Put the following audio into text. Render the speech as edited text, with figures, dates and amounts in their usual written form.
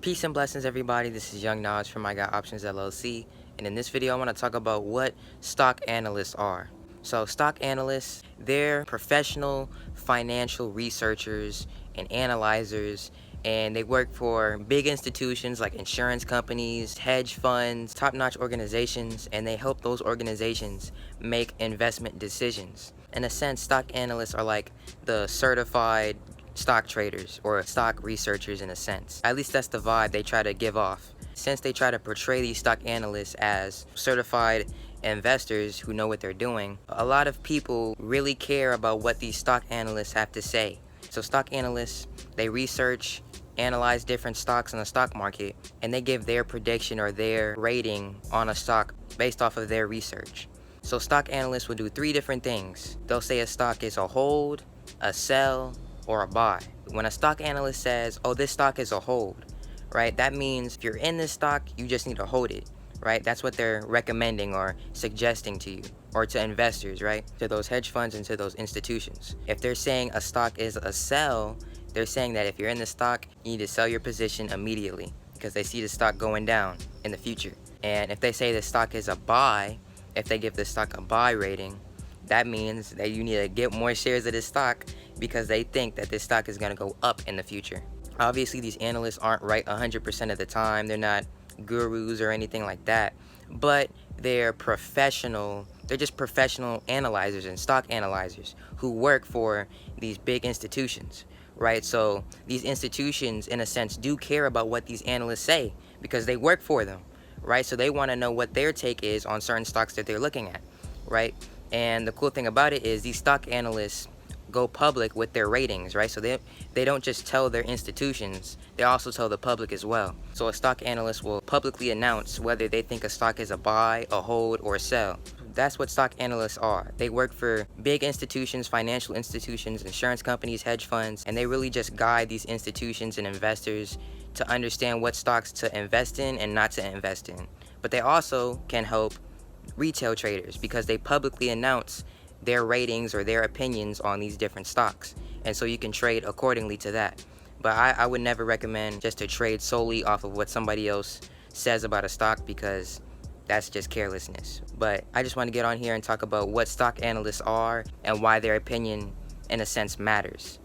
Peace and blessings, everybody. This is Young Naj from iGotOptions LLC, and in this video I want to talk about what stock analysts are. So stock analysts, they're professional financial researchers and analyzers, and they work for big institutions like insurance companies, hedge funds, top-notch organizations, and they help those organizations make investment decisions. In a sense, stock analysts are like the certified stock traders or stock researchers in a sense. At least that's the vibe they try to give off. Since they try to portray these stock analysts as certified investors who know what they're doing, a lot of people really care about what these stock analysts have to say. So stock analysts, they research, analyze different stocks in the stock market, and they give their prediction or their rating on a stock based off of their research. So stock analysts will do three different things. They'll say a stock is a hold, a sell, or a buy. When a stock analyst says, oh, this stock is a hold, right? That means if you're in this stock, you just need to hold it, right? That's what they're recommending or suggesting to you or to investors, right? To those hedge funds and to those institutions. If they're saying a stock is a sell, they're saying that if you're in the stock, you need to sell your position immediately because they see the stock going down in the future. And if they say the stock is a buy, if they give the stock a buy rating, that means that you need to get more shares of this stock because they think that this stock is going to go up in the future. Obviously, these analysts aren't right 100% of the time. They're not gurus or anything like that, but they're professional. They're just professional analyzers and stock analyzers who work for these big institutions, right? So these institutions, in a sense, do care about what these analysts say because they work for them, right? So they want to know what their take is on certain stocks that they're looking at, right? And the cool thing about it is these stock analysts go public with their ratings, right? So they don't just tell their institutions, they also tell the public as well. So a stock analyst will publicly announce whether they think a stock is a buy, a hold, or a sell. That's what stock analysts are. They work for big institutions, financial institutions, insurance companies, hedge funds, and they really just guide these institutions and investors to understand what stocks to invest in and not to invest in. But they also can help retail traders because they publicly announce their ratings or their opinions on these different stocks, and so you can trade accordingly to that. But I would never recommend just to trade solely off of what somebody else says about a stock because that's just carelessness. But I just want to get on here and talk about what stock analysts are and why their opinion in a sense matters.